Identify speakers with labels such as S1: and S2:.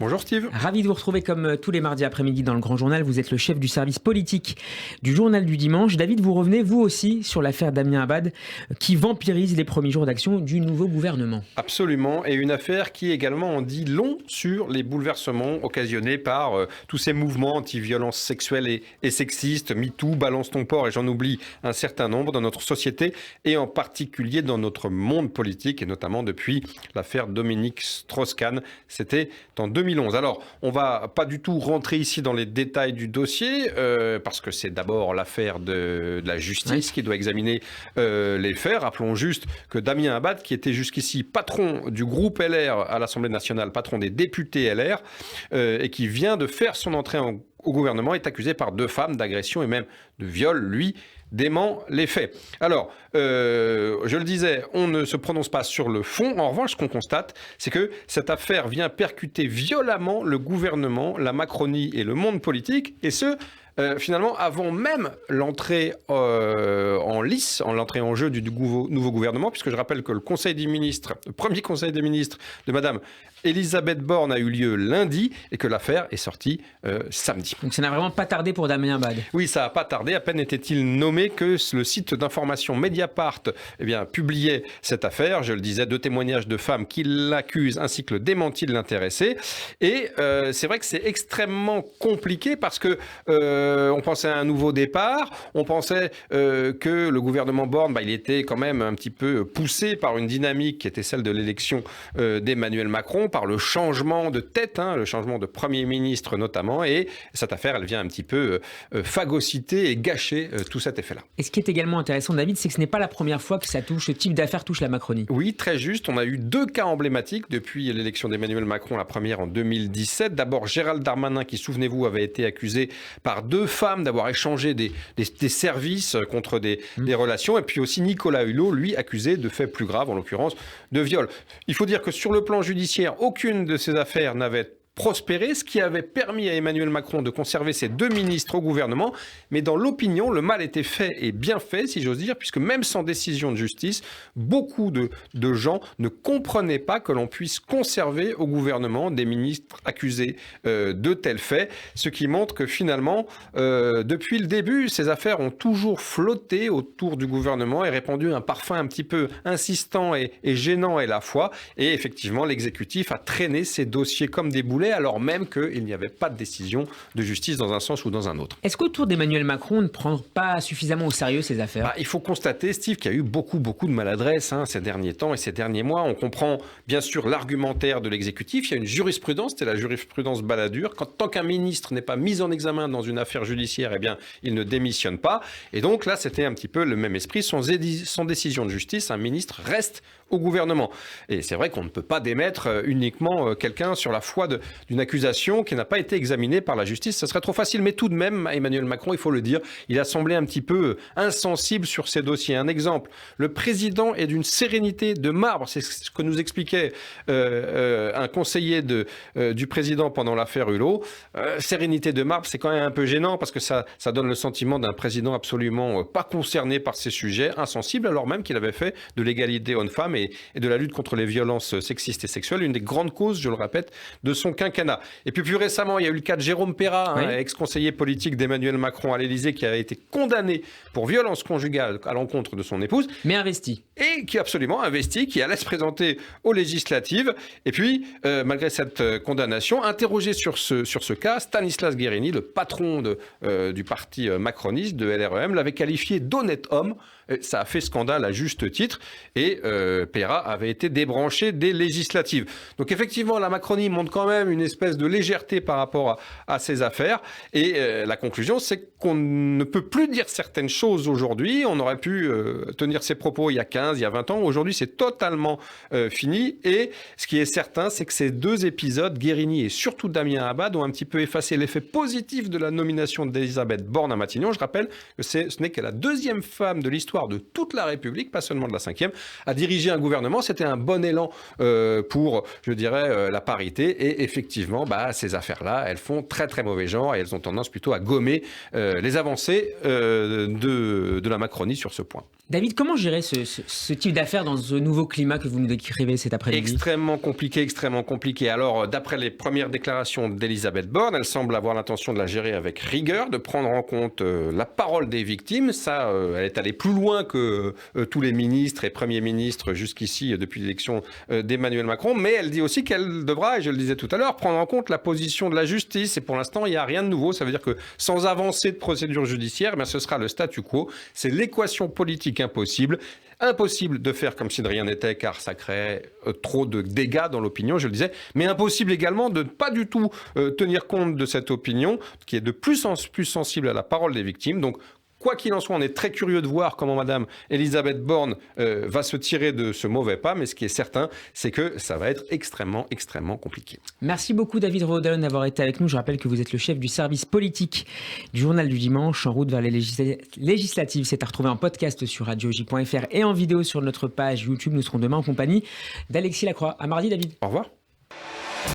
S1: Bonjour Steve.
S2: Ravi de vous retrouver comme tous les mardis après-midi dans le Grand Journal. Vous êtes le chef du service politique du Journal du Dimanche. David, vous revenez vous aussi sur l'affaire Damien Abad qui vampirise les premiers jours d'action du nouveau gouvernement.
S1: Absolument, et une affaire qui également en dit long sur les bouleversements occasionnés par tous ces mouvements anti-violences sexuelles et sexistes, MeToo, Balance ton port, et j'en oublie un certain nombre dans notre société et en particulier dans notre monde politique, et notamment depuis l'affaire Dominique Strauss-Kahn. C'était en 2011. Alors, on va pas du tout rentrer ici dans les détails du dossier, parce que c'est d'abord l'affaire de la justice qui doit examiner les faits. Rappelons juste que Damien Abad, qui était jusqu'ici patron du groupe LR à l'Assemblée nationale, patron des députés LR, et qui vient de faire son entrée au gouvernement, est accusé par 2 femmes d'agression et même de viol. Lui dément les faits. Alors, je le disais, on ne se prononce pas sur le fond. En revanche, ce qu'on constate, c'est que cette affaire vient percuter violemment le gouvernement, la Macronie et le monde politique, et ce, finalement, avant même l'entrée en lice, l'entrée en jeu du nouveau gouvernement, puisque je rappelle que le premier conseil des ministres de Madame Elisabeth Borne a eu lieu lundi et que l'affaire est sortie samedi.
S2: Donc ça n'a vraiment pas tardé pour Damien Abad.
S1: Oui, ça n'a pas tardé. À peine était-il nommé que le site d'information Mediapart publiait cette affaire. Je le disais, 2 témoignages de femmes qui l'accusent ainsi que le démenti de l'intéressé. Et c'est vrai que c'est extrêmement compliqué parce que on pensait à un nouveau départ. On pensait que le gouvernement Borne, il était quand même un petit peu poussé par une dynamique qui était celle de l'élection d'Emmanuel Macron, par le changement de tête, le changement de Premier ministre notamment, et cette affaire, elle vient un petit peu phagocyter et gâcher tout cet effet-là.
S2: Et ce qui est également intéressant, David, c'est que ce n'est pas la première fois que ce type d'affaire touche la Macronie.
S1: Oui, très juste. On a eu 2 cas emblématiques depuis l'élection d'Emmanuel Macron, la première en 2017. D'abord, Gérald Darmanin, qui, souvenez-vous, avait été accusé par 2 femmes d'avoir échangé des services contre des relations, et puis aussi Nicolas Hulot, lui, accusé de faits plus graves, en l'occurrence de viol. Il faut dire que sur le plan judiciaire, aucune de ces affaires n'avait prospéré, ce qui avait permis à Emmanuel Macron de conserver ses 2 ministres au gouvernement. Mais dans l'opinion, le mal était fait et bien fait, si j'ose dire, puisque même sans décision de justice, beaucoup de gens ne comprenaient pas que l'on puisse conserver au gouvernement des ministres accusés de tels faits, ce qui montre que finalement, depuis le début, ces affaires ont toujours flotté autour du gouvernement et répandu un parfum un petit peu insistant et gênant à la fois. Et effectivement, l'exécutif a traîné ces dossiers comme des boulets, alors même qu'il n'y avait pas de décision de justice dans un sens ou dans un autre.
S2: Est-ce qu'autour d'Emmanuel Macron, on ne prend pas suffisamment au sérieux ces affaires ?
S1: Il faut constater, Steve, qu'il y a eu beaucoup de maladresse ces derniers temps et ces derniers mois. On comprend bien sûr l'argumentaire de l'exécutif. Il y a une jurisprudence, c'était la jurisprudence Balladur. Tant qu'un ministre n'est pas mis en examen dans une affaire judiciaire, il ne démissionne pas. Et donc là, c'était un petit peu le même esprit. Sans décision de justice, un ministre reste au gouvernement. Et c'est vrai qu'on ne peut pas démettre uniquement quelqu'un sur la foi d'une accusation qui n'a pas été examinée par la justice. Ça serait trop facile. Mais tout de même, Emmanuel Macron, il faut le dire, il a semblé un petit peu insensible sur ces dossiers. Un exemple, le président est d'une sérénité de marbre. C'est ce que nous expliquait un conseiller du président pendant l'affaire Hulot. Sérénité de marbre, c'est quand même un peu gênant parce que ça donne le sentiment d'un président absolument pas concerné par ces sujets, insensible, alors même qu'il avait fait de l'égalité homme-femme et de la lutte contre les violences sexistes et sexuelles une des grandes causes, je le répète, de son quinquennat. Et puis plus récemment, il y a eu le cas de Jérôme Perra, ex-conseiller politique d'Emmanuel Macron à l'Élysée, qui a été condamné pour violence conjugale à l'encontre de son épouse.
S2: Mais investi.
S1: Et qui est absolument investi, qui allait se présenter aux législatives. Et puis, malgré cette condamnation, interrogé sur ce cas, Stanislas Guerini, le patron du parti macroniste, de LREM, l'avait qualifié d'honnête homme. Ça a fait scandale à juste titre. Et Perra avait été débranché des législatives. Donc effectivement, la Macronie montre quand même une espèce de légèreté par rapport à ces affaires. Et la conclusion, c'est qu'on ne peut plus dire certaines choses aujourd'hui. On aurait pu tenir ses propos il y a 15, il y a 20 ans. Aujourd'hui, c'est totalement fini. Et ce qui est certain, c'est que ces 2 épisodes, Guerini et surtout Damien Abad, ont un petit peu effacé l'effet positif de la nomination d'Elisabeth Borne à Matignon. Je rappelle que ce n'est que la 2e femme de l'histoire de toute la République, pas seulement de la 5e, à diriger un gouvernement. C'était un bon élan pour, je dirais, la parité. Et effectivement, ces affaires-là, elles font très très mauvais genre et elles ont tendance plutôt à gommer les avancées de la Macronie sur ce point.
S2: David, comment gérer ce type d'affaires dans ce nouveau climat que vous nous décrivez cet après-midi ?
S1: Extrêmement compliqué. Alors, d'après les premières déclarations d'Elisabeth Borne, elle semble avoir l'intention de la gérer avec rigueur, de prendre en compte la parole des victimes. Ça, elle est allée plus loin que tous les ministres et premiers ministres jusqu'ici depuis l'élection d'Emmanuel Macron. Mais elle dit aussi qu'elle devra, et je le disais tout à l'heure, prendre en compte la position de la justice. Et pour l'instant, il n'y a rien de nouveau. Ça veut dire que sans avancée de procédure judiciaire, eh bien, ce sera le statu quo. C'est l'équation politique impossible de faire comme si de rien n'était, car ça crée trop de dégâts dans l'opinion, je le disais, mais impossible également de ne pas du tout tenir compte de cette opinion qui est de plus en plus sensible à la parole des victimes. Donc, quoi qu'il en soit, on est très curieux de voir comment Madame Elisabeth Borne va se tirer de ce mauvais pas, mais ce qui est certain, c'est que ça va être extrêmement compliqué.
S2: Merci beaucoup David Rodon d'avoir été avec nous. Je rappelle que vous êtes le chef du service politique du Journal du Dimanche, en route vers les législatives. C'est à retrouver en podcast sur radioj.fr et en vidéo sur notre page YouTube. Nous serons demain en compagnie d'Alexis Lacroix. À mardi David.
S1: Au revoir.